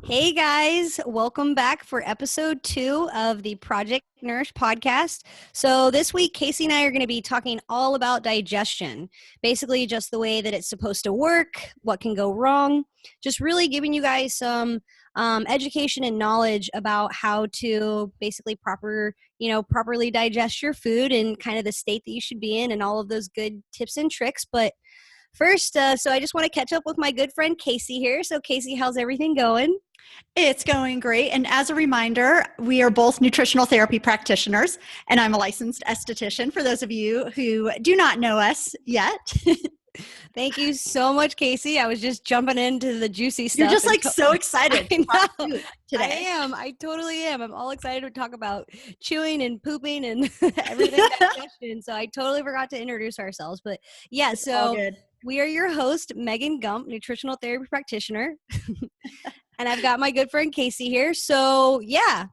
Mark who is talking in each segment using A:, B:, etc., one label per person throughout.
A: Hey guys, welcome back for episode 2 of the Project Nourish podcast. So, this week, Casey and I are going to be talking all about digestion, basically, just the way that it's supposed to work, what can go wrong, just really giving you guys some education and knowledge about how to basically properly digest your food and kind of the state that you should be in and all of those good tips and tricks. But first, so I just want to catch up with my good friend Casey here. So, Casey, how's everything going?
B: It's going great. And as a reminder, we are both nutritional therapy practitioners, and I'm a licensed esthetician for those of you who do not know us yet.
A: Thank you so much, Casey. I was just jumping into the juicy stuff.
B: You're just like so excited
A: I know.
B: today.
A: I am. I totally am. I'm all excited to talk about chewing and pooping and everything digestion. So I totally forgot to introduce ourselves. But yeah,
B: It's all
A: so
B: good.
A: we are your host, Megan Gump, nutritional therapy practitioner. And I've got my good friend Casey here. So yeah,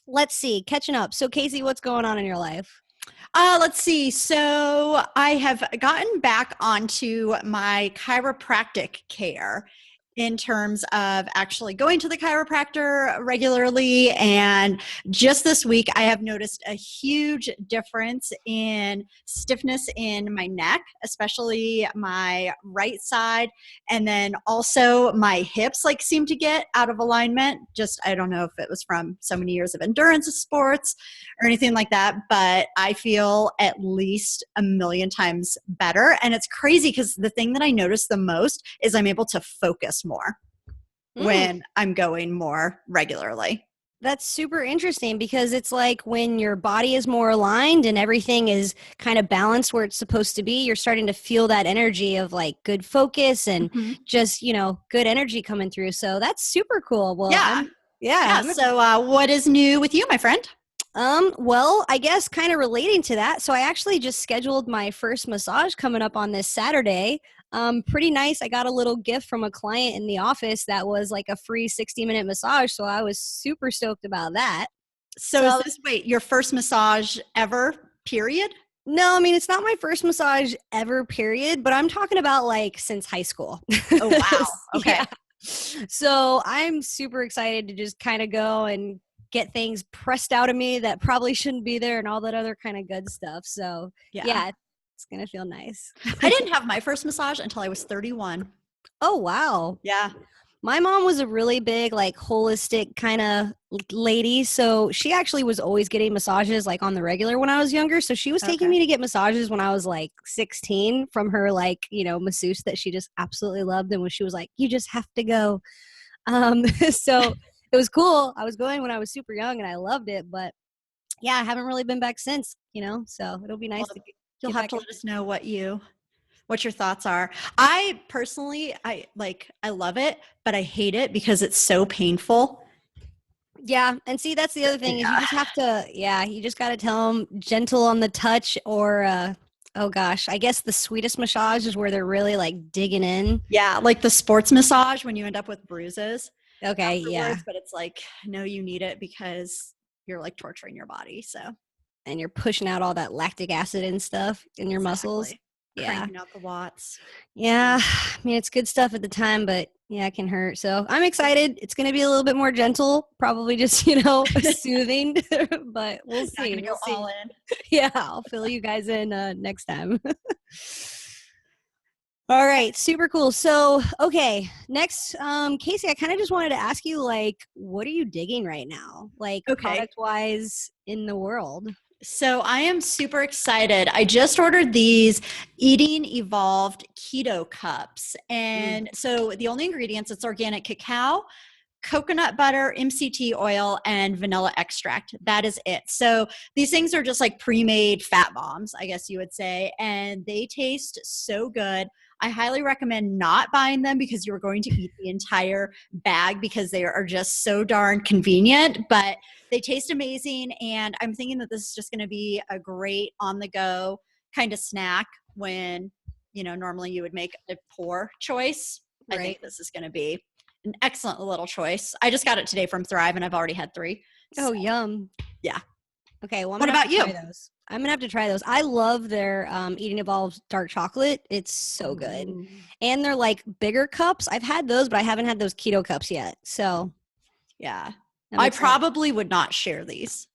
A: let's see, catching up. So Casey, what's going on in your life?
B: Let's see. So I have gotten back onto my chiropractic care in terms of actually going to the chiropractor regularly. And just this week, I have noticed a huge difference in stiffness in my neck, especially my right side. And then also my hips seem to get out of alignment. Just, I don't know if it was from so many years of endurance sports or anything like that, but I feel at least a million times better. And it's crazy because the thing that I notice the most is I'm able to focus more when I'm going more regularly.
A: That's super interesting because it's like when your body is more aligned and everything is kind of balanced where it's supposed to be, you're starting to feel that energy of like good focus and just, good energy coming through. So that's super cool. Well,
B: Yeah. So what is new with you, my friend?
A: Well, I guess kind of relating to that. So I actually just scheduled my first massage coming up on this Saturday. Pretty nice. I got a little gift from a client in the office that was like a free 60-minute massage. So I was super stoked about that.
B: So is this, your first massage ever, period?
A: No, I mean, it's not my first massage ever, period, but I'm talking about like since high school.
B: Oh, wow. Okay.
A: Yeah. So I'm super excited to just kind of go and get things pressed out of me that probably shouldn't be there and all that other kind of good stuff. So yeah, it's going to feel nice.
B: I didn't have my first massage until I was 31.
A: Oh, wow.
B: Yeah.
A: My mom was a really big, like, holistic kind of lady. So she actually was always getting massages like on the regular when I was younger. So she was taking me to get massages when I was like 16 from her, like, masseuse that she just absolutely loved. And when she was like, you just have to go. So it was cool. I was going when I was super young and I loved it, but yeah, I haven't really been back since, so it'll be nice to
B: you'll have to let us know what your thoughts are. I personally, I love it, but I hate it because it's so painful.
A: Yeah. And see, that's the other thing is you just have to, you just got to tell them gentle on the touch or, oh gosh, I guess the sweetest massage is where they're really like digging in.
B: Yeah. Like the sports massage when you end up with bruises.
A: Okay. Yeah.
B: But it's like, no, you need it because you're like torturing your body. So,
A: and you're pushing out all that lactic acid and stuff in your muscles. Yeah.
B: Cranking out the watts.
A: Yeah. I mean, it's good stuff at the time, but yeah, it can hurt. So I'm excited. It's going to be a little bit more gentle, probably just, soothing, but we'll see.
B: Not gonna go all in.
A: Yeah. I'll fill you guys in next time. All right. Super cool. So, okay. Next, Casey, I kind of just wanted to ask you, like, what are you digging right now? Like product wise in the world?
B: So I am super excited. I just ordered these Eating Evolved Keto Cups. And so the only ingredients, it's organic cacao, coconut butter, MCT oil, and vanilla extract. That is it. So these things are just like pre-made fat bombs, I guess you would say. And they taste so good. I highly recommend not buying them because you're going to eat the entire bag because they are just so darn convenient, but they taste amazing. And I'm thinking that this is just going to be a great on the go kind of snack when, normally you would make a poor choice. Right. I think this is going to be an excellent little choice. I just got it today from Thrive and I've already had 3.
A: Oh, yum.
B: Yeah.
A: Okay. Well,
B: what about you?
A: I'm gonna have to try those. I love their Eating Evolved dark chocolate. It's so good.
B: Ooh.
A: And they're like bigger cups. I've had those, but I haven't had those keto cups yet. So
B: Yeah.
A: I'm
B: I
A: excited.
B: probably would not share these.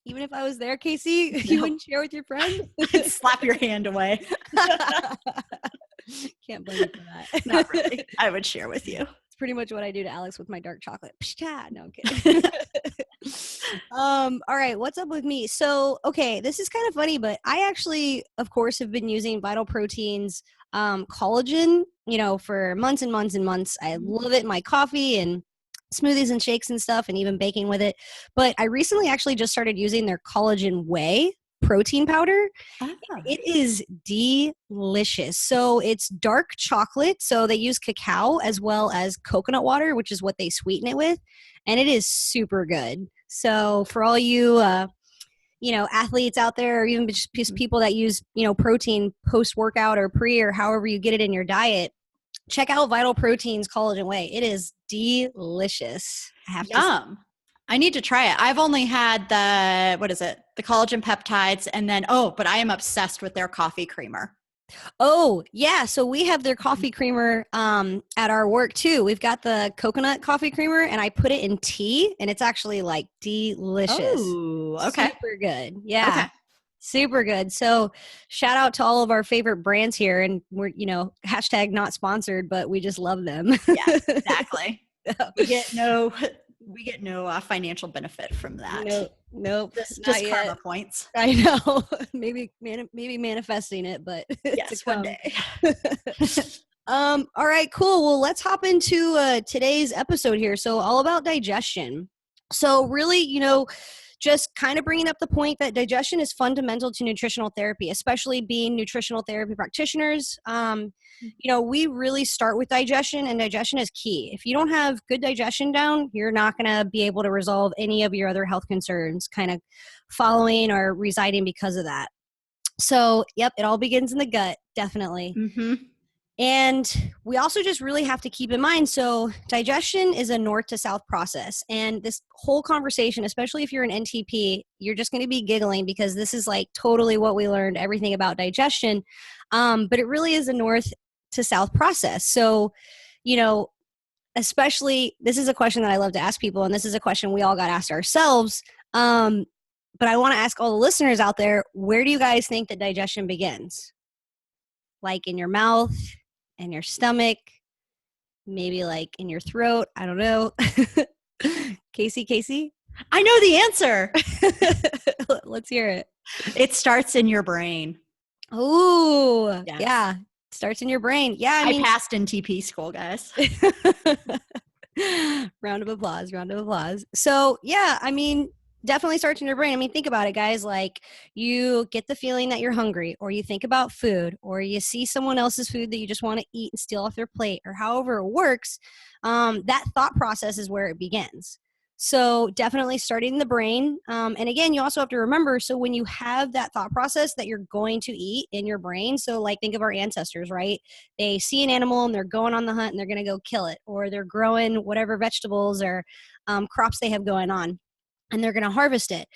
A: Even if I was there, Casey,
B: No.
A: you wouldn't share with your friends?
B: I'd slap your hand away.
A: Can't blame you for that.
B: Not really. I would share with you.
A: It's pretty much what I do to Alex with my dark chocolate. Pshka! No, I'm kidding. All right, what's up with me? So, okay, this is kind of funny, but I actually, of course, have been using Vital Proteins collagen, for months and months and months. I love it in my coffee and smoothies and shakes and stuff, and even baking with it. But I recently actually just started using their collagen whey protein powder.
B: Ah.
A: It is delicious. So it's dark chocolate. So they use cacao as well as coconut water, which is what they sweeten it with. And it is super good. So for all you, athletes out there, or even just people that use, protein post-workout or pre, or however you get it in your diet, check out Vital Proteins Collagen Whey. It is delicious. I have to say.
B: I need to try it. I've only had the collagen peptides, and then, but I am obsessed with their coffee creamer.
A: Oh, yeah. So we have their coffee creamer at our work too. We've got the coconut coffee creamer, and I put it in tea, and it's actually like delicious.
B: Oh, okay.
A: Super good. Yeah.
B: Okay.
A: Super good. So shout out to all of our favorite brands here, and we're, hashtag not sponsored, but we just love them.
B: Yeah, exactly. We get no financial benefit from that.
A: Nope.
B: Just karma points.
A: I know. maybe manifesting it, but
B: yes, one day.
A: All right, cool. Well, let's hop into today's episode here. So all about digestion. So really, just kind of bringing up the point that digestion is fundamental to nutritional therapy, especially being nutritional therapy practitioners. We really start with digestion, and digestion is key. If you don't have good digestion down, you're not going to be able to resolve any of your other health concerns kind of following or residing because of that. So, yep, it all begins in the gut, definitely.
B: Mm-hmm.
A: And we also just really have to keep in mind, so digestion is a north to south process. And this whole conversation, especially if you're an NTP, you're just going to be giggling because this is like totally what we learned, everything about digestion. But it really is a north to south process. So, especially, this is a question that I love to ask people, and this is a question we all got asked ourselves. But I want to ask all the listeners out there, where do you guys think that digestion begins? Like in your mouth? In your stomach, maybe like in your throat. I don't know. Casey?
B: I know the answer.
A: Let's hear it.
B: It starts in your brain.
A: Oh,
B: yes.
A: Yeah. Starts in your brain. Yeah.
B: I passed in TP school, guys.
A: Round of applause. So yeah, definitely starts in your brain. Think about it, guys. Like, you get the feeling that you're hungry, or you think about food, or you see someone else's food that you just want to eat and steal off their plate, or however it works. That thought process is where it begins. So definitely starting in the brain. And again, you also have to remember, so when you have that thought process that you're going to eat in your brain, so like think of our ancestors, right? They see an animal and they're going on the hunt and they're going to go kill it, or they're growing whatever vegetables or crops they have going on, and they're going to harvest it.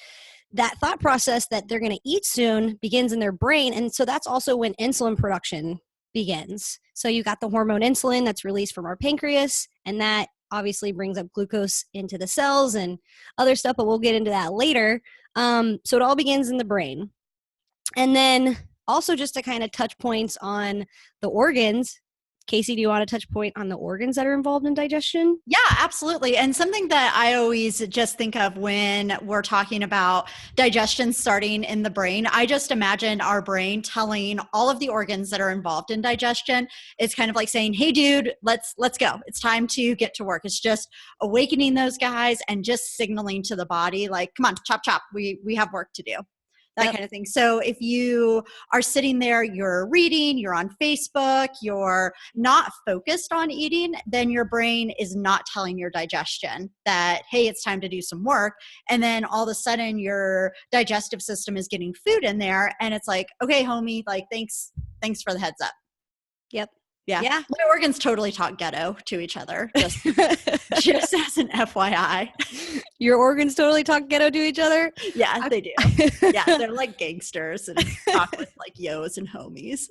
A: That thought process that they're going to eat soon begins in their brain. And so that's also when insulin production begins. So you got the hormone insulin that's released from our pancreas, and that obviously brings up glucose into the cells and other stuff, but we'll get into that later. So it all begins in the brain. And then also, just to kind of touch points on the organs, Casey, do you want to touch point on the organs that are involved in digestion?
B: Yeah, absolutely. And something that I always just think of when we're talking about digestion starting in the brain, I just imagine our brain telling all of the organs that are involved in digestion. It's kind of like saying, hey, dude, let's go. It's time to get to work. It's just awakening those guys and just signaling to the body, like, come on, chop, chop. We have work to do. That kind of thing. So if you are sitting there, you're reading, you're on Facebook, you're not focused on eating, then your brain is not telling your digestion that, hey, it's time to do some work. And then all of a sudden your digestive system is getting food in there. And it's like, okay, homie, like, thanks for the heads up.
A: Yep.
B: Yeah.
A: Yeah.
B: My organs totally talk ghetto to each other, just as an FYI.
A: Your organs totally talk ghetto to each other?
B: Yeah, they do. Yeah, they're like gangsters and talk with like yos and homies.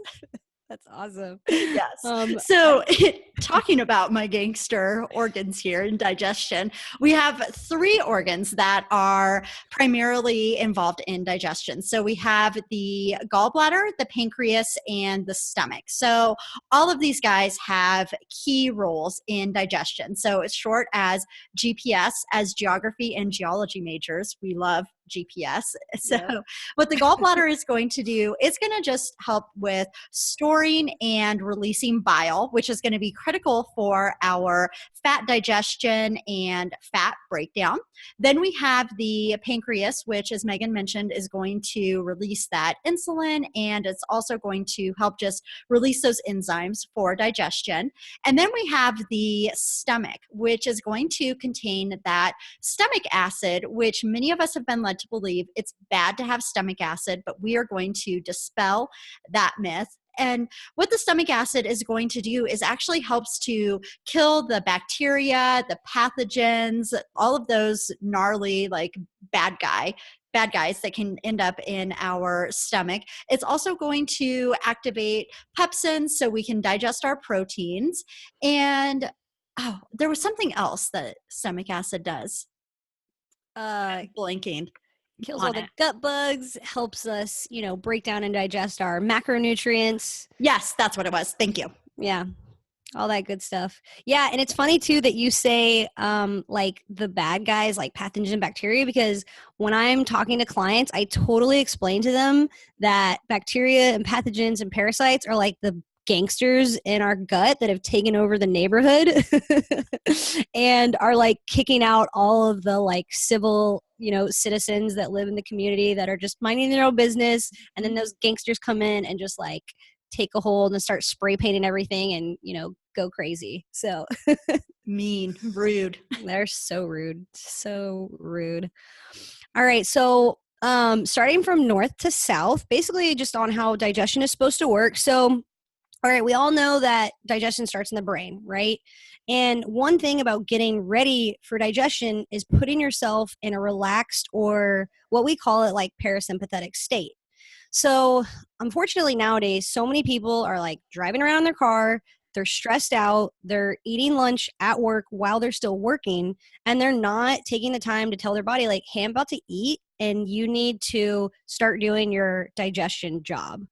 A: That's awesome.
B: Yes. So, talking about my gangster organs here in digestion, we have 3 organs that are primarily involved in digestion. So, we have the gallbladder, the pancreas, and the stomach. So, all of these guys have key roles in digestion. So, it's short as GPS, as geography and geology majors. We love GPS. So,
A: Yeah.
B: what the gallbladder is going to do, it's going to just help with storing and releasing bile, which is going to be critical for our fat digestion and fat breakdown. Then we have the pancreas, which, as Megan mentioned, is going to release that insulin, and it's also going to help just release those enzymes for digestion. And then we have the stomach, which is going to contain that stomach acid, which many of us have been led to believe it's bad to have stomach acid, but we are going to dispel that myth. And what the stomach acid is going to do is actually helps to kill the bacteria, the pathogens, all of those gnarly, like bad guys that can end up in our stomach. It's also going to activate pepsin so we can digest our proteins. And there was something else that stomach acid does. Blanking
A: Kills all
B: on
A: the
B: it.
A: gut bugs, helps us, break down and digest our macronutrients.
B: Yes, that's what it was. Thank you.
A: Yeah. All that good stuff. Yeah. And it's funny too that you say like the bad guys, like pathogen bacteria, because when I'm talking to clients, I totally explain to them that bacteria and pathogens and parasites are like the gangsters in our gut that have taken over the neighborhood and are like kicking out all of the like civil citizens that live in the community that are just minding their own business, and then those gangsters come in and just like take a hold and start spray painting everything and go crazy. So
B: Mean, rude.
A: they're so rude, so rude. All right, so starting from north to south, basically just on how digestion is supposed to work. So all right, we all know that digestion starts in the brain, right? And one thing about getting ready for digestion is putting yourself in a relaxed, or what we call it, like parasympathetic state. So unfortunately nowadays, so many people are like driving around in their car, they're stressed out, they're eating lunch at work while they're still working, and they're not taking the time to tell their body like, hey, I'm about to eat and you need to start doing your digestion job.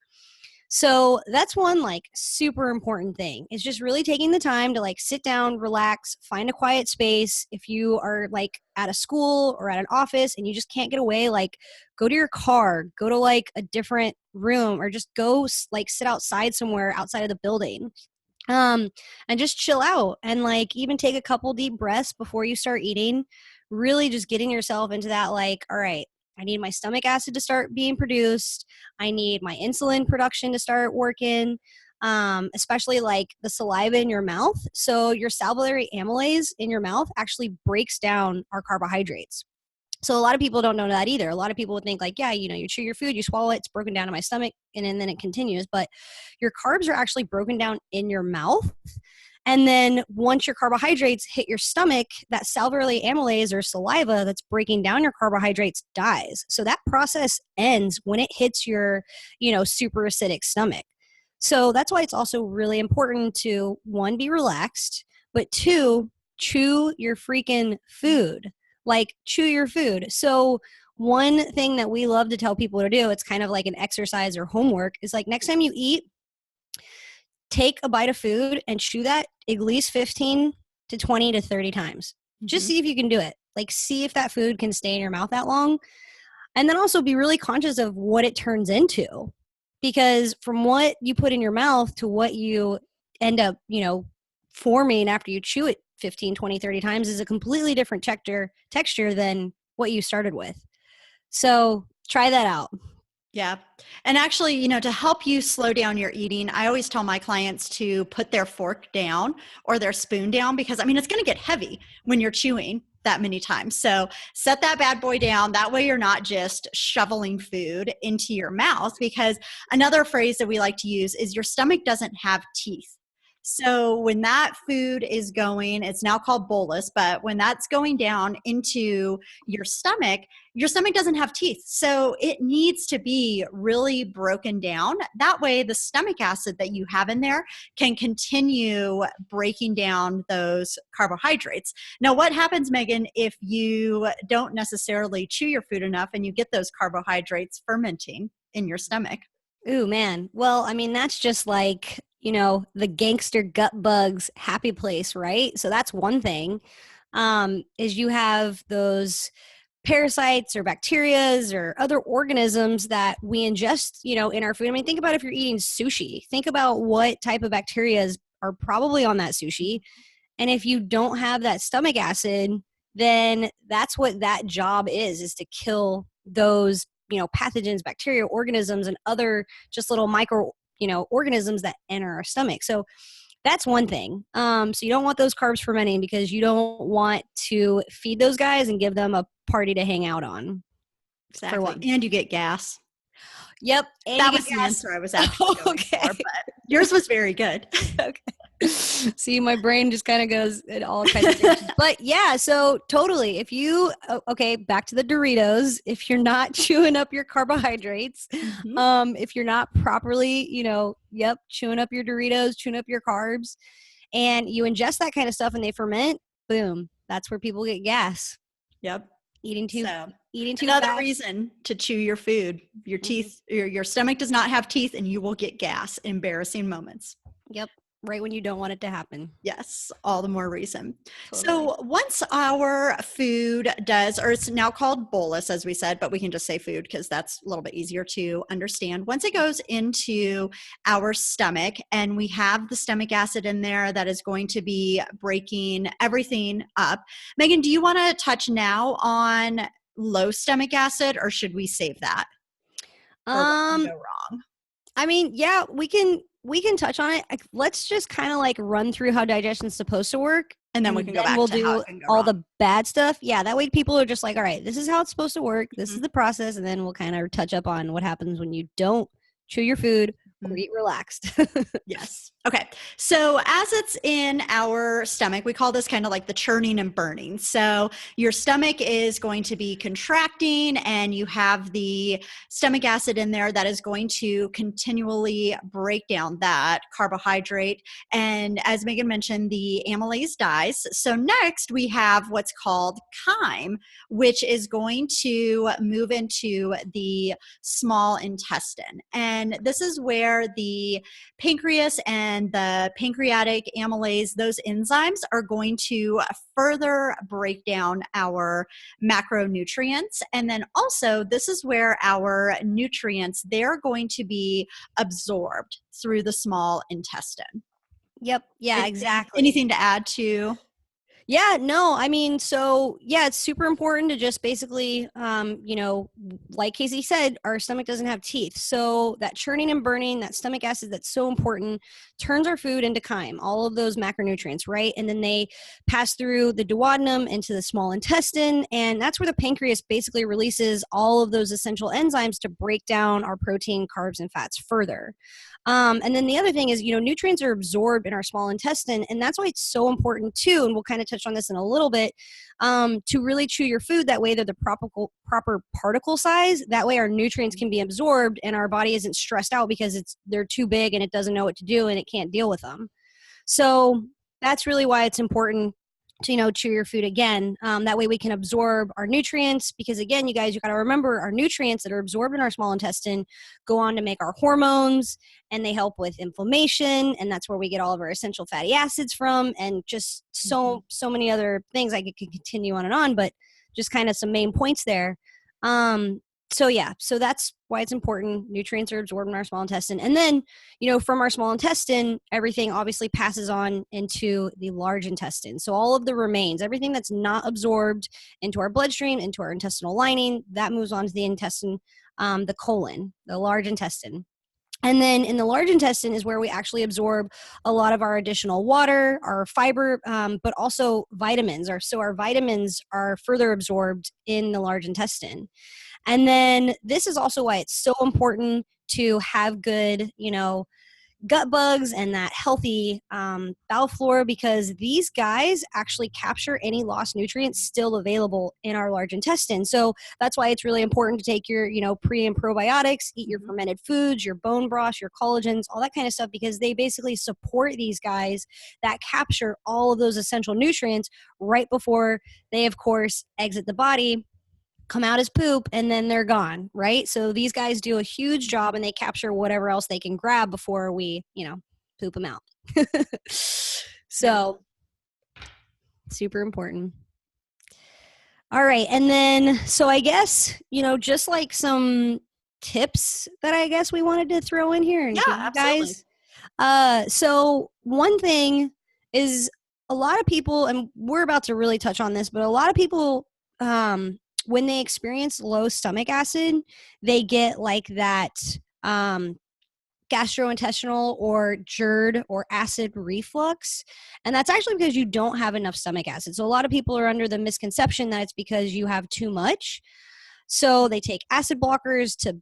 A: So that's one like super important thing, is just really taking the time to like sit down, relax, find a quiet space. If you are like at a school or at an office and you just can't get away, like go to your car, go to like a different room, or just go like sit outside somewhere outside of the building. And just chill out and like even take a couple deep breaths before you start eating. Really just getting yourself into that like, all right, I need my stomach acid to start being produced. I need my insulin production to start working, especially like the saliva in your mouth. So your salivary amylase in your mouth actually breaks down our carbohydrates. So a lot of people don't know that either. A lot of people would think like, yeah, you chew your food, you swallow it, it's broken down in my stomach, and then it continues. But your carbs are actually broken down in your mouth. And then once your carbohydrates hit your stomach, that salivary amylase or saliva that's breaking down your carbohydrates dies. So that process ends when it hits your, super acidic stomach. So that's why it's also really important to, one, be relaxed, but two, chew your freaking food. Like chew your food. So one thing that we love to tell people to do, it's kind of like an exercise or homework, is like next time you eat, take a bite of food and chew that at least 15 to 20 to 30 times. Just see if you can do it. Like see if that food can stay in your mouth that long. And then also be really conscious of what it turns into. Because from what you put in your mouth to what you end up, forming after you chew it 15, 20, 30 times is a completely different texture than what you started with. So try that out.
B: Yeah. And actually, to help you slow down your eating, I always tell my clients to put their fork down or their spoon down, because it's going to get heavy when you're chewing that many times. So set that bad boy down. That way you're not just shoveling food into your mouth, because another phrase that we like to use is your stomach doesn't have teeth. So when that food is going, it's now called bolus, but when that's going down into your stomach doesn't have teeth. So it needs to be really broken down. That way, the stomach acid that you have in there can continue breaking down those carbohydrates. Now, what happens, Megan, if you don't necessarily chew your food enough and you get those carbohydrates fermenting in your stomach?
A: Ooh, man. Well, I mean, that's just like, the gangster gut bugs happy place, right? So that's one thing. Is you have those parasites or bacterias or other organisms that we ingest, in our food. I mean, think about if you're eating sushi. Think about what type of bacterias are probably on that sushi. And if you don't have that stomach acid, then that's what that job is to kill those, pathogens, bacteria, organisms, and other just little micro, organisms that enter our stomach. So that's one thing. So you don't want those carbs fermenting because you don't want to feed those guys and give them a party to hang out on.
B: Exactly. And you get gas.
A: Yep. And
B: that was the answer I was actually going for, but yours was very good.
A: Okay. See, my brain just kind of goes in all kinds of directions. But yeah, so totally. If you, okay, back to the Doritos, if you're not chewing up your carbohydrates, if you're not properly, chewing up your Doritos, chewing up your carbs, and you ingest that kind of stuff and they ferment, boom, that's where people get gas.
B: Yep.
A: Eating too
B: another
A: fast.
B: reason to chew your food. Your teeth, your stomach does not have teeth, and you will get gas. Embarrassing moments.
A: Yep. Right when you don't want it to happen.
B: Yes, all the more reason.
A: Totally.
B: So once our food does, or it's now called bolus, as we said, but we can just say food because that's a little bit easier to understand. Once it goes into our stomach and we have the stomach acid in there that is going to be breaking everything up. Megan, do you want to touch now on low stomach acid, or should we save that? Or what can go wrong?
A: I mean, yeah, we can touch on it. Let's just kind of like run through how digestion is supposed to work.
B: And then we can go back
A: we'll
B: to how
A: do
B: it can go
A: all
B: wrong.
A: the bad stuff. Yeah, that way people are just like, all right, this is how it's supposed to work. This is the process. And then we'll kind of touch up on what happens when you don't chew your food or eat relaxed.
B: Yes. Okay. So as it's in our stomach, we call this kind of like the churning and burning. So your stomach is going to be contracting and you have the stomach acid in there that is going to continually break down that carbohydrate. And as Megan mentioned, the amylase dies. So next we have what's called chyme, which is going to move into the small intestine. And this is where the pancreas and the pancreatic amylase, those enzymes are going to further break down our macronutrients. And then also, this is where our nutrients, they're going to be absorbed through the small intestine.
A: Yep. Yeah, exactly.
B: Anything to add to?
A: Yeah, no, I mean, so yeah, it's super important to just basically, like Casey said, our stomach doesn't have teeth. So that churning and burning, that stomach acid that's so important, turns our food into chyme, all of those macronutrients, right? And then they pass through the duodenum into the small intestine. And that's where the pancreas basically releases all of those essential enzymes to break down our protein, carbs, and fats further. And then the other thing is, nutrients are absorbed in our small intestine, and that's why it's so important too, and we'll kind of touch on this in a little bit, to really chew your food. That way they're the proper particle size. That way our nutrients can be absorbed and our body isn't stressed out because they're too big and it doesn't know what to do and it can't deal with them. So that's really why it's important to, chew your food again. That way we can absorb our nutrients, because again, you guys, you got to remember our nutrients that are absorbed in our small intestine go on to make our hormones, and they help with inflammation. And that's where we get all of our essential fatty acids from, and just so many other things. I could continue on and on, but just kind of some main points there. So that's why it's important. Nutrients are absorbed in our small intestine. And then, from our small intestine, everything obviously passes on into the large intestine. So all of the remains, everything that's not absorbed into our bloodstream, into our intestinal lining, that moves on to the intestine, the colon, the large intestine. And then in the large intestine is where we actually absorb a lot of our additional water, our fiber, but also vitamins. So our vitamins are further absorbed in the large intestine. And then this is also why it's so important to have good, gut bugs and that healthy bowel flora, because these guys actually capture any lost nutrients still available in our large intestine. So that's why it's really important to take your, pre and probiotics, eat your fermented foods, your bone broth, your collagens, all that kind of stuff, because they basically support these guys that capture all of those essential nutrients right before they, of course, exit the body, come out as poop, and then they're gone, right? So these guys do a huge job, and they capture whatever else they can grab before we, poop them out. So super important. All right. And then, so I guess, just like some tips that I guess we wanted to throw in here and give you
B: absolutely.
A: guys. So one thing is, a lot of people, and we're about to really touch on this, but a lot of people, when they experience low stomach acid, they get like that gastrointestinal or GERD or acid reflux. And that's actually because you don't have enough stomach acid. So a lot of people are under the misconception that it's because you have too much. So they take acid blockers to,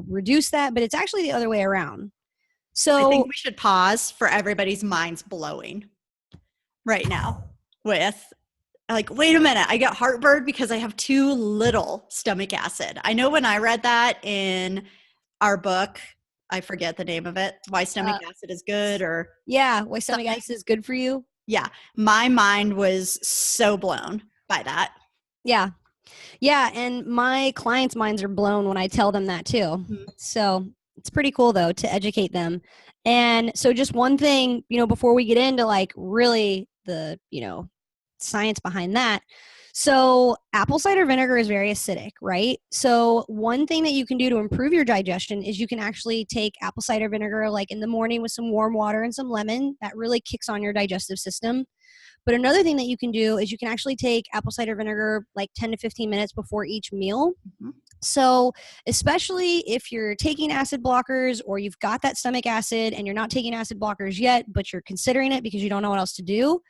A: reduce that, but it's actually the other way around. So
B: I think we should pause for everybody's minds blowing right now with like, wait a minute, I get heartburn because I have too little stomach acid. I know when I read that in our book, I forget the name of it, Why Stomach Acid is Good, or
A: why stomach acid is good for you.
B: Yeah. My mind was so blown by that.
A: Yeah. Yeah. And my clients' minds are blown when I tell them that too. Mm-hmm. So it's pretty cool though to educate them. And so just one thing, before we get into like really the, science behind that. So apple cider vinegar is very acidic, right? So one thing that you can do to improve your digestion is you can actually take apple cider vinegar like in the morning with some warm water and some lemon. That really kicks on your digestive system. But another thing that you can do is you can actually take apple cider vinegar like 10 to 15 minutes before each meal. Mm-hmm. So especially if you're taking acid blockers or you've got that stomach acid and you're not taking acid blockers yet, but you're considering it because you don't know what else to do,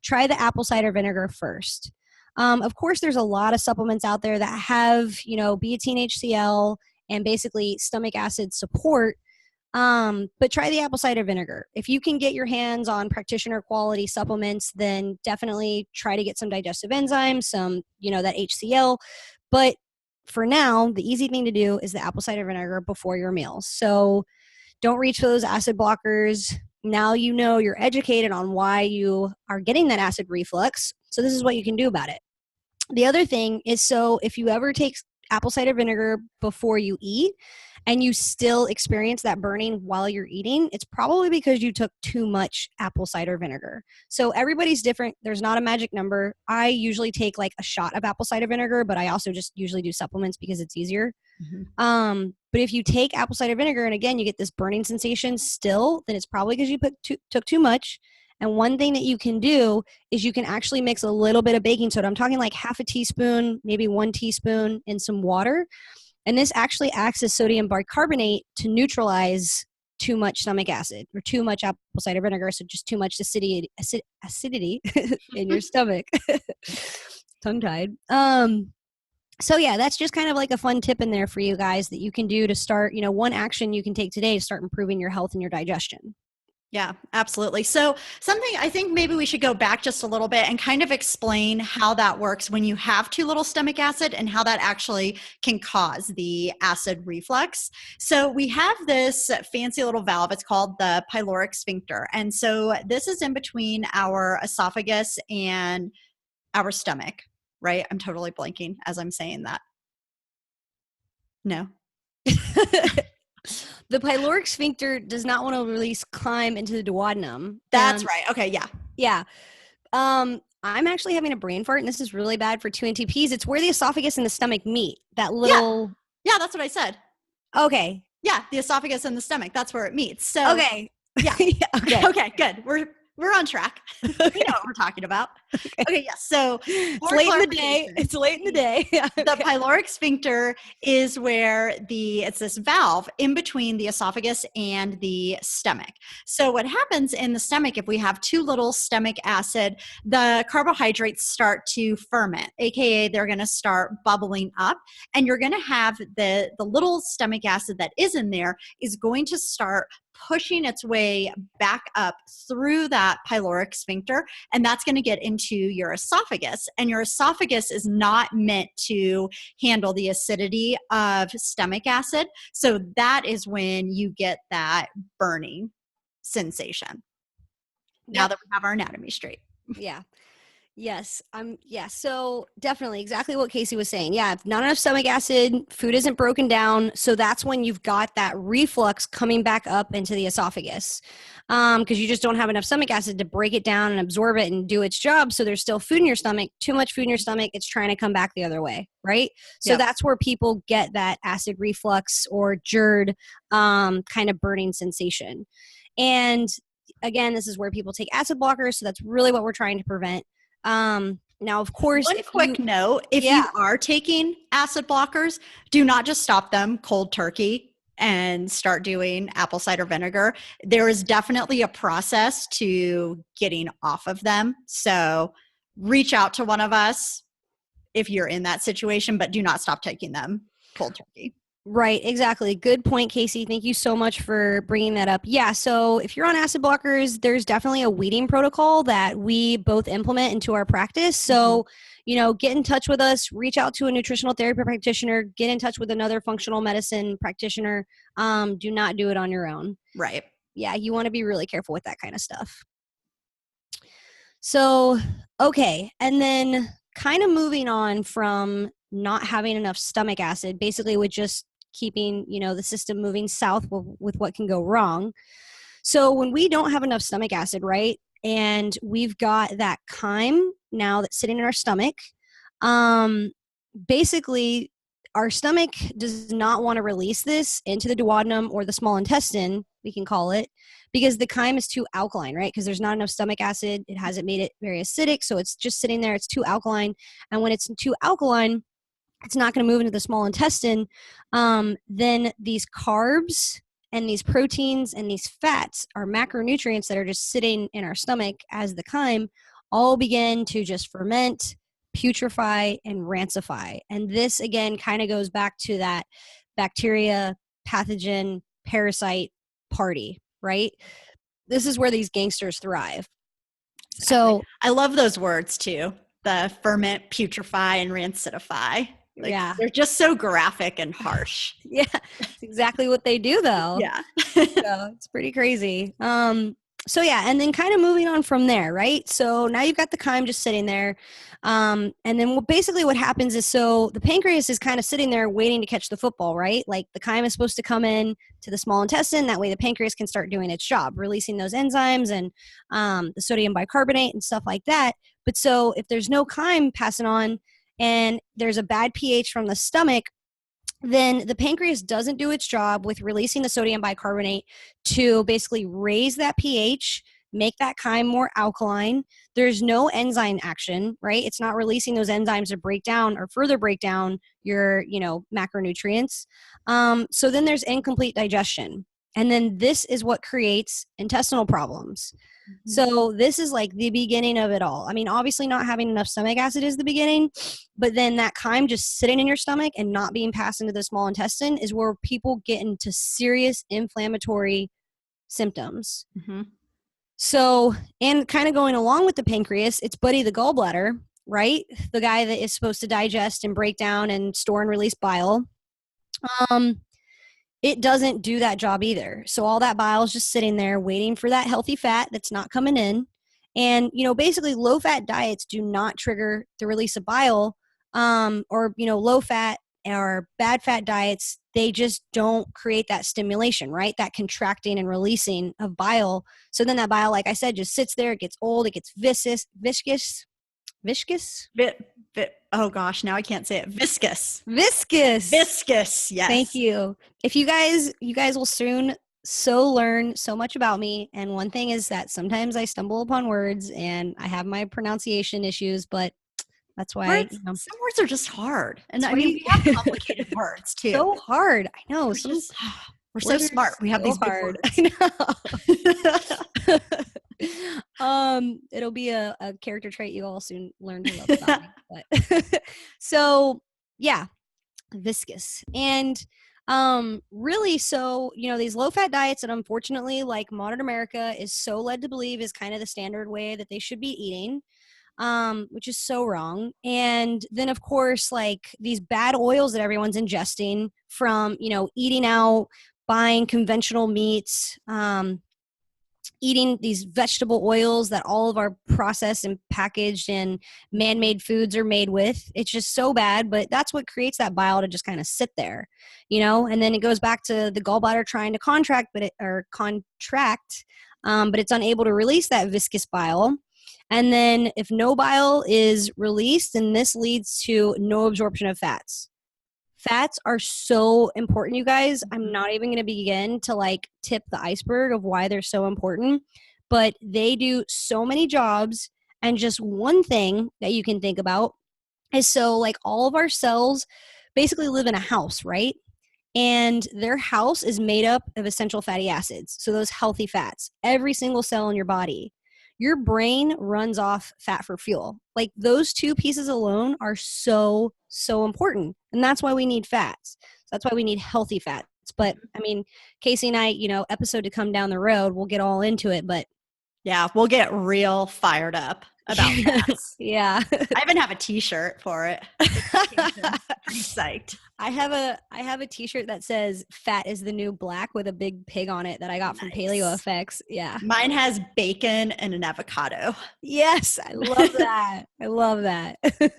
A: try the apple cider vinegar first. Of course, there's a lot of supplements out there that have, betaine HCl and basically stomach acid support. But try the apple cider vinegar. If you can get your hands on practitioner quality supplements, then definitely try to get some digestive enzymes, some, that HCl. But for now, the easy thing to do is the apple cider vinegar before your meals. So don't reach for those acid blockers. Now you're educated on why you are getting that acid reflux. So this is what you can do about it. The other thing is, so if you ever take apple cider vinegar before you eat and you still experience that burning while you're eating, it's probably because you took too much apple cider vinegar. So everybody's different. There's not a magic number. I usually take like a shot of apple cider vinegar, but I also just usually do supplements because it's easier. Mm-hmm. But if you take apple cider vinegar and again, you get this burning sensation still, then it's probably because you took too much. And one thing that you can do is you can actually mix a little bit of baking soda. I'm talking like half a teaspoon, maybe 1 teaspoon in some water. And this actually acts as sodium bicarbonate to neutralize too much stomach acid or too much apple cider vinegar. So just too much acidity in your stomach. Tongue-tied. So yeah, that's just kind of like a fun tip in there for you guys that you can do to start, one action you can take today to start improving your health and your digestion.
B: Yeah, absolutely. So something I think maybe we should go back just a little bit and kind of explain how that works when you have too little stomach acid and how that actually can cause the acid reflux. So we have this fancy little valve. It's called the pyloric sphincter. And so this is in between our esophagus and our stomach, right? I'm totally blanking as I'm saying that. No.
A: The pyloric sphincter does not want to release chyme into the duodenum.
B: That's right. Okay, yeah.
A: Yeah. I'm actually having a brain fart, and this is really bad for 2NTPs. It's where the esophagus and the stomach meet. That little...
B: Yeah, that's what I said.
A: Okay.
B: Yeah, the esophagus and the stomach. That's where it meets. So
A: okay.
B: Yeah.
A: Okay.
B: Okay, good. We're on track. We know what we're talking about. Okay, yes. So
A: it's late in the day. It's late in the day.
B: The pyloric sphincter is where it's this valve in between the esophagus and the stomach. So what happens in the stomach, if we have too little stomach acid, the carbohydrates start to ferment, aka they're going to start bubbling up, and you're going to have the little stomach acid that is in there is going to start pushing its way back up through that pyloric sphincter, and that's going to get into your esophagus. And your esophagus is not meant to handle the acidity of stomach acid. So that is when you get that burning sensation. Now that we have our anatomy straight.
A: Yeah. Yes. Yeah. So definitely exactly what Casey was saying. Yeah. If not enough stomach acid, food isn't broken down. So that's when you've got that reflux coming back up into the esophagus. Because you just don't have enough stomach acid to break it down and absorb it and do its job. So there's still food in your stomach, too much food in your stomach. It's trying to come back the other way. Right. So that's where people get that acid reflux or GERD kind of burning sensation. And again, this is where people take acid blockers. So that's really what we're trying to prevent. Now, of course,
B: one quick note, if you are taking acid blockers, do not just stop them cold turkey and start doing apple cider vinegar. There is definitely a process to getting off of them. So reach out to one of us if you're in that situation, but do not stop taking them cold turkey.
A: Right, exactly. Good point, Casey. Thank you so much for bringing that up. Yeah, so if you're on acid blockers, there's definitely a weeding protocol that we both implement into our practice. So, get in touch with us, reach out to a nutritional therapy practitioner, get in touch with another functional medicine practitioner. Do not do it on your own.
B: Right.
A: Yeah, you want to be really careful with that kind of stuff. So, okay. And then kind of moving on from not having enough stomach acid, basically with just keeping, the system moving south with what can go wrong. So when we don't have enough stomach acid, right, and we've got that chyme now that's sitting in our stomach, basically our stomach does not want to release this into the duodenum or the small intestine, we can call it, because the chyme is too alkaline, right? Because there's not enough stomach acid. It hasn't made it very acidic, so it's just sitting there. It's too alkaline. And when it's too alkaline, it's not going to move into the small intestine. Then these carbs and these proteins and these fats are macronutrients that are just sitting in our stomach as the chyme all begin to just ferment, putrefy, and rancify. And this, again, kind of goes back to that bacteria, pathogen, parasite party, right? This is where these gangsters thrive.
B: Exactly.
A: So
B: I love those words too. The ferment, putrefy, and rancidify. They're just so graphic and harsh.
A: Yeah, it's exactly what they do though.
B: Yeah.
A: So it's pretty crazy. So yeah, and then kind of moving on from there, right? So now you've got the chyme just sitting there. And then basically what happens is, so the pancreas is kind of sitting there waiting to catch the football, right? Like the chyme is supposed to come in to the small intestine. That way the pancreas can start doing its job, releasing those enzymes and the sodium bicarbonate and stuff like that. But so if there's no chyme passing on and there's a bad pH from the stomach, then the pancreas doesn't do its job with releasing the sodium bicarbonate to basically raise that pH, make that chyme more alkaline. There's no enzyme action, right? It's not releasing those enzymes to break down or further break down your, macronutrients. So then there's incomplete digestion. And then this is what creates intestinal problems. Mm-hmm. So this is like the beginning of it all. I mean, obviously not having enough stomach acid is the beginning, but then that chyme just sitting in your stomach and not being passed into the small intestine is where people get into serious inflammatory symptoms. Mm-hmm. So, and kind of going along with the pancreas, it's buddy the gallbladder, right? The guy that is supposed to digest and break down and store and release bile. It doesn't do that job either. So all that bile is just sitting there waiting for that healthy fat that's not coming in. And, basically low fat diets do not trigger the release of bile, or, low fat or bad fat diets, they just don't create that stimulation, right? That contracting and releasing of bile. So then that bile, like I said, just sits there, it gets old, it gets viscous.
B: Oh gosh, now I can't say it. Viscous.
A: Yes.
B: Thank
A: you. If you guys will soon learn so much about me. And one thing is that sometimes I stumble upon words and I have my pronunciation issues, but that's why
B: some words are just hard. And we have complicated words too.
A: So hard. I know.
B: We're so smart. We have these
A: hard.
B: Big words.
A: I know. It'll be a character trait you all soon learn to love about me. But so yeah, viscous. And Really, so, these low fat diets that unfortunately, like modern America is so led to believe is kind of the standard way that they should be eating, which is so wrong. And then, of course, like these bad oils that everyone's ingesting from, eating out, buying conventional meats, eating these vegetable oils that all of our processed and packaged and man-made foods are made with. It's just so bad, but that's what creates that bile to just kind of sit there, and then it goes back to the gallbladder trying to contract, but it's unable to release that viscous bile. And then if no bile is released, then this leads to no absorption of fats. Fats are so important, you guys. I'm not even going to begin to like tip the iceberg of why they're so important, but they do so many jobs. And just one thing that you can think about is, so like all of our cells basically live in a house, right? And their house is made up of essential fatty acids. So those healthy fats, every single cell in your body. Your brain runs off fat for fuel. Like those two pieces alone are so, so important. And that's why we need fats. So that's why we need healthy fats. But I mean, Casey and I, episode to come down the road, we'll get all into it. But
B: yeah, we'll get real fired up about fats.
A: Yeah.
B: I even have a t-shirt for it. Pretty psyched.
A: I have a t-shirt that says "Fat is the new black" with a big pig on it that I got from Paleo FX. Yeah.
B: Mine has bacon and an avocado.
A: Yes, I love that. I love that. So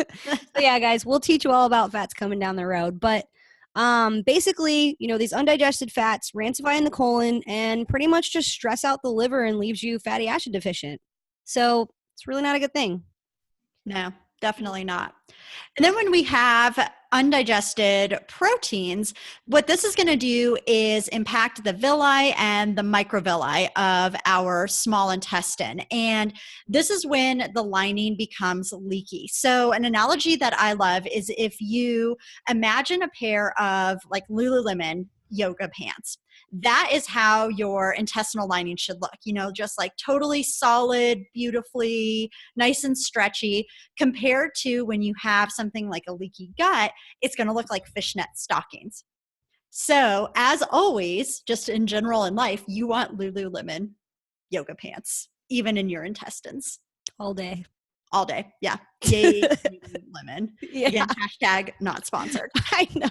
A: yeah, guys, we'll teach you all about fats coming down the road. But basically, these undigested fats rancify in the colon and pretty much just stress out the liver and leaves you fatty acid deficient. So it's really not a good thing.
B: No, definitely not. And then when we have undigested proteins, what this is going to do is impact the villi and the microvilli of our small intestine. And this is when the lining becomes leaky. So an analogy that I love is if you imagine a pair of like Lululemon yoga pants. That is how your intestinal lining should look, just like totally solid, beautifully, nice and stretchy, compared to when you have something like a leaky gut, it's going to look like fishnet stockings. So as always, just in general in life, you want Lululemon yoga pants, even in your intestines.
A: All day.
B: All day. Yeah. Yay, Lululemon.
A: Yeah.
B: Again, hashtag not sponsored.
A: I know.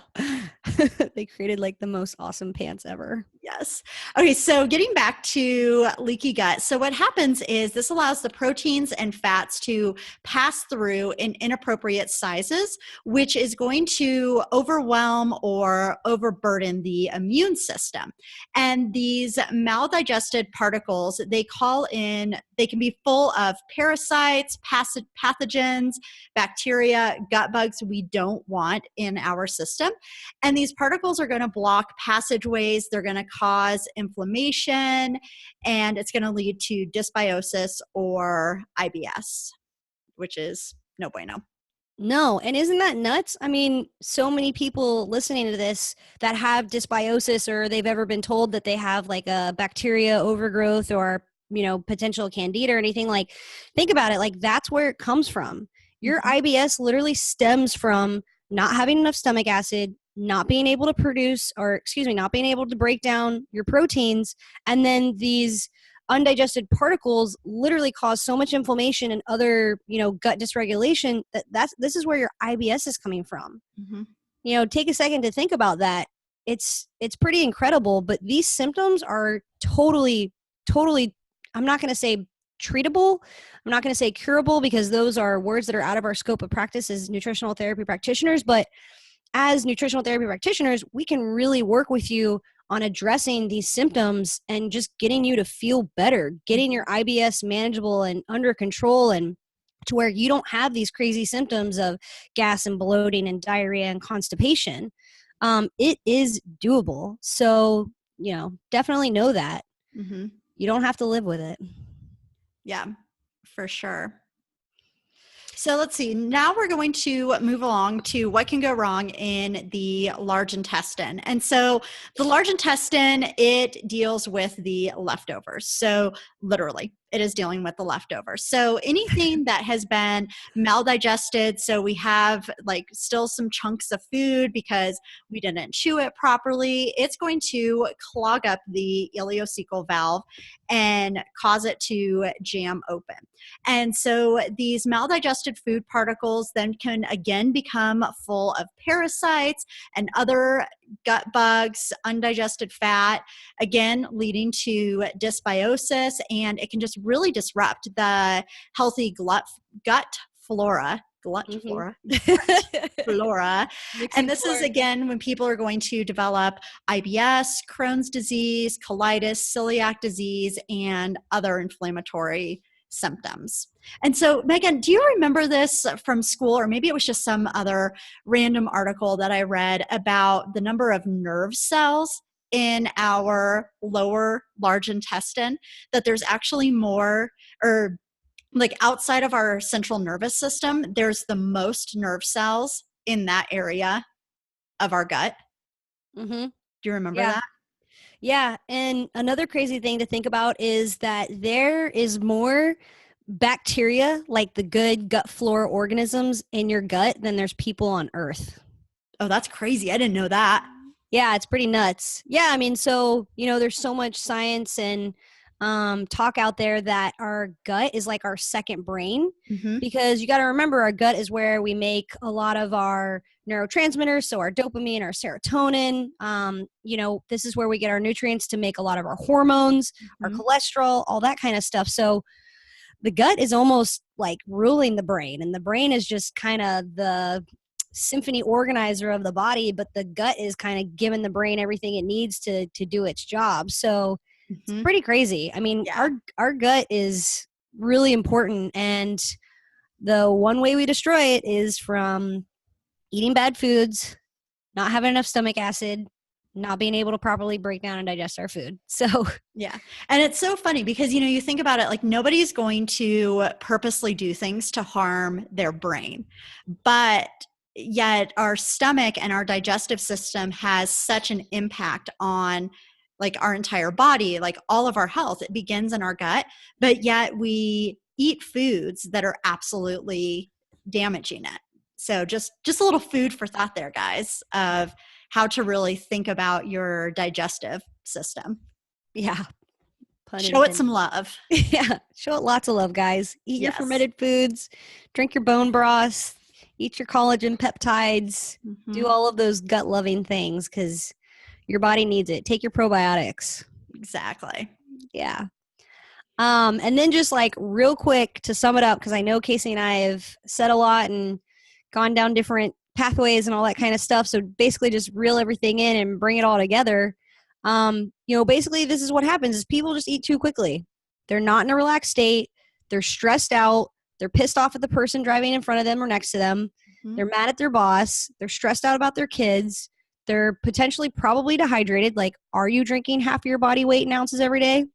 A: They created like the most awesome pants ever.
B: Yes. Okay. So getting back to leaky gut. So what happens is this allows the proteins and fats to pass through in inappropriate sizes, which is going to overwhelm or overburden the immune system. And these maldigested particles, they can be full of parasites, pathogens, bacteria, gut bugs we don't want in our system. And these particles are going to block passageways. They're going to cause inflammation, and it's going to lead to dysbiosis or IBS, which is no bueno.
A: No. And isn't that nuts? I mean, so many people listening to this that have dysbiosis, or they've ever been told that they have like a bacteria overgrowth or, potential candida or anything. Like, think about it. Like, that's where it comes from. Your IBS literally stems from not having enough stomach acid, not being able to not being able to break down your proteins. And then these undigested particles literally cause so much inflammation and other, gut dysregulation this is where your IBS is coming from. Take a second to think about that. It's pretty incredible, but these symptoms are totally, I'm not going to say treatable. I'm not going to say curable, because those are words that are out of our scope of practice as nutritional therapy practitioners. But as nutritional therapy practitioners, we can really work with you on addressing these symptoms and just getting you to feel better, getting your IBS manageable and under control, and to where you don't have these crazy symptoms of gas and bloating and diarrhea and constipation. It is doable. So, definitely know that. You don't have to live with it.
B: Yeah, for sure. So let's see. Now we're going to move along to what can go wrong in the large intestine. And so the large intestine, it deals with the leftovers. So literally, it is dealing with the leftovers. So anything that has been maldigested, so we have like still some chunks of food because we didn't chew it properly, it's going to clog up the ileocecal valve and cause it to jam open. And so these maldigested food particles then can again become full of parasites and other gut bugs, undigested fat, again leading to dysbiosis, and it can just really disrupt the healthy gut flora. Flora. And this is again when people are going to develop IBS, Crohn's disease, colitis, celiac disease, and other inflammatory symptoms. And so, Megan, do you remember this from school, or maybe it was just some other random article that I read about the number of nerve cells in our lower large intestine, that there's actually more, or like outside of our central nervous system, there's the most nerve cells in that area of our gut.
A: Mm-hmm.
B: Do you remember that?
A: Yeah. And another crazy thing to think about is that there is more bacteria, like the good gut flora organisms in your gut, than there's people on Earth.
B: Oh, that's crazy. I didn't know that.
A: Yeah, it's pretty nuts. Yeah, I mean, so, there's so much science and talk out there that our gut is like our second brain, because you got to remember our gut is where we make a lot of our neurotransmitters, so our dopamine, our serotonin. This is where we get our nutrients to make a lot of our hormones, our cholesterol, all that kind of stuff. So the gut is almost like ruling the brain, and the brain is just kind of the symphony organizer of the body, but the gut is kind of giving the brain everything it needs to do its job. So it's pretty crazy. I mean, our gut is really important, and the one way we destroy it is from eating bad foods, not having enough stomach acid, not being able to properly break down and digest our food. So
B: yeah. And it's so funny because, you think about it, like nobody's going to purposely do things to harm their brain, but yet our stomach and our digestive system has such an impact on like our entire body, like all of our health. It begins in our gut, but yet we eat foods that are absolutely damaging it. So just a little food for thought there, guys, of how to really think about your digestive system.
A: Yeah.
B: Show it some love.
A: Yeah. Show it lots of love, guys. Eat your fermented foods, drink your bone broth, eat your collagen peptides, do all of those gut loving things because your body needs it. Take your probiotics.
B: Exactly.
A: Yeah. And then just like real quick to sum it up, because I know Casey and I have said a lot and gone down different pathways and all that kind of stuff. So basically just reel everything in and bring it all together. Basically this is what happens is people just eat too quickly. They're not in a relaxed state. They're stressed out. They're pissed off at the person driving in front of them or next to them. They're mad at their boss. They're stressed out about their kids. They're potentially probably dehydrated. Like, are you drinking half of your body weight in ounces every day?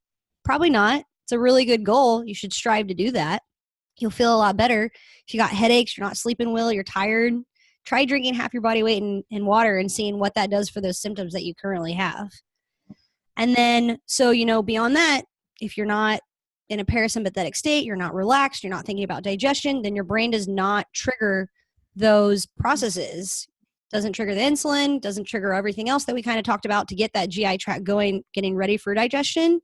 A: Probably not. It's a really good goal. You should strive to do that. You'll feel a lot better. If you got headaches, you're not sleeping well, you're tired, try drinking half your body weight in water and seeing what that does for those symptoms that you currently have. And then, so, beyond that, if you're not in a parasympathetic state, you're not relaxed, you're not thinking about digestion, then your brain does not trigger those processes. Doesn't trigger the insulin, doesn't trigger everything else that we kind of talked about to get that GI tract going, getting ready for digestion.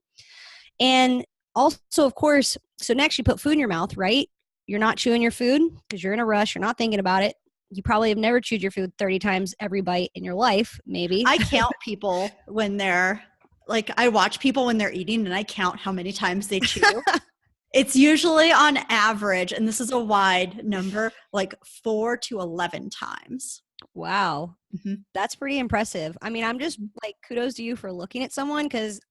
A: And also, of course, so next you put food in your mouth, right? You're not chewing your food because you're in a rush. You're not thinking about it. You probably have never chewed your food 30 times every bite in your life, maybe.
B: I count people when they're, like, I watch people when they're eating and I count how many times they chew. It's usually on average, and this is a wide number, like 4 to 11 times.
A: Wow. That's pretty impressive. I mean, I'm just like, kudos to you for looking at someone, because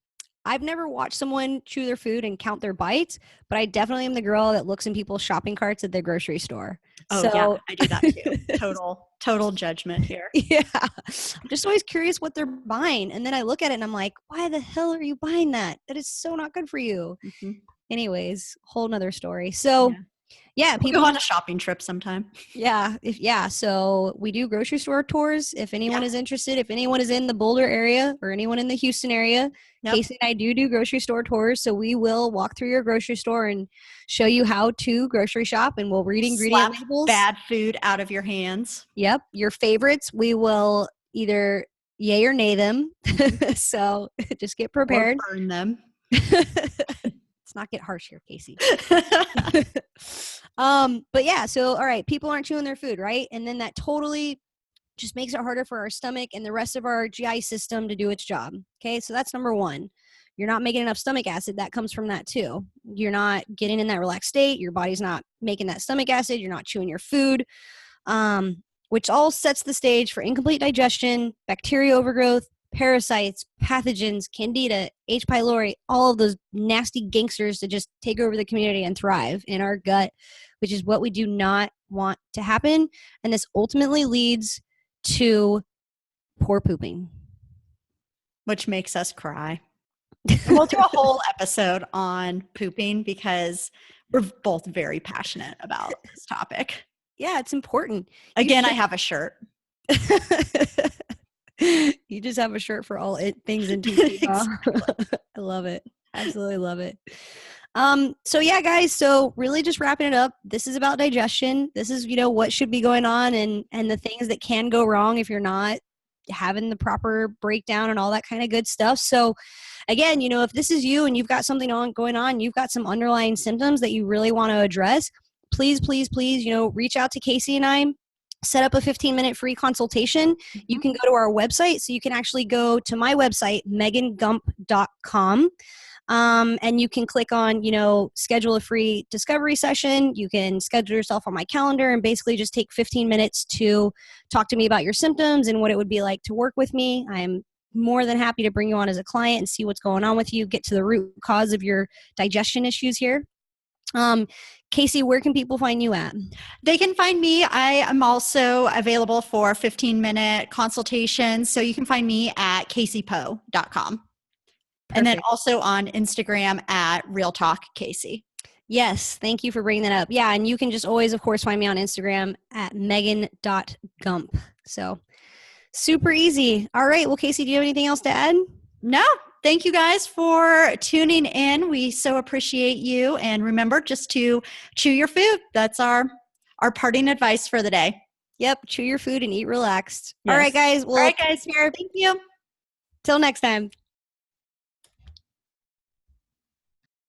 A: I've never watched someone chew their food and count their bites, but I definitely am the girl that looks in people's shopping carts at the grocery store.
B: Oh, so, yeah, I do that too. Total judgment here.
A: Yeah. I'm just always curious what they're buying. And then I look at it and I'm like, why the hell are you buying that? That is so not good for you. Anyways, whole nother story. So, Yeah,
B: We'll go on a shopping trip sometime.
A: Yeah. So we do grocery store tours. If anyone is interested, if anyone is in the Boulder area or anyone in the Houston area, Casey and I do grocery store tours. So we will walk through your grocery store and show you how to grocery shop, and we'll read ingredient labels.
B: Bad food out of your hands.
A: Yep. Your favorites, we will either yay or nay them. So just get prepared.
B: Or burn them.
A: Let's not get harsh here, Casey. But yeah, so all right, people aren't chewing their food, right? And then that totally just makes it harder for our stomach and the rest of our GI system to do its job. Okay, so that's number one. You're not making enough stomach acid. That comes from that too. You're not getting in that relaxed state. Your body's not making that stomach acid. You're not chewing your food, which all sets the stage for incomplete digestion, bacteria overgrowth, parasites, pathogens, candida, H. pylori, all of those nasty gangsters to just take over the community and thrive in our gut, which is what we do not want to happen. And this ultimately leads to poor pooping,
B: which makes us cry. And we'll do a whole episode on pooping because we're both very passionate about this topic.
A: Yeah, it's important.
B: Again, I have a shirt.
A: You just have a shirt for all things in TP. I love it. Absolutely love it. So yeah, guys, so really just wrapping it up. This is about digestion. This is, what should be going on and the things that can go wrong if you're not having the proper breakdown and all that kind of good stuff. So again, if this is you and you've got something going on, you've got some underlying symptoms that you really want to address, please, reach out to Casey and I. Set up a 15-minute free consultation. You can go to our website. So you can actually go to my website, megangump.com. And you can click on, schedule a free discovery session. You can schedule yourself on my calendar and basically just take 15 minutes to talk to me about your symptoms and what it would be like to work with me. I'm more than happy to bring you on as a client and see what's going on with you, get to the root cause of your digestion issues here. Casey, where can people find you at?
B: They can find me. I am also available for 15-minute consultations. So you can find me at caseypoe.com. And then also on Instagram at Real Talk Casey.
A: Yes. Thank you for bringing that up. Yeah. And you can just always, of course, find me on Instagram at megan.gump. So super easy. All right. Well, Casey, do you have anything else to add?
B: No. Thank you guys for tuning in. We so appreciate you. And remember just to chew your food. That's our parting advice for the day.
A: Yep. Chew your food and eat relaxed.
B: Yes.
A: All right, guys. Well,
B: all right, guys. Thank you.
A: Till next time.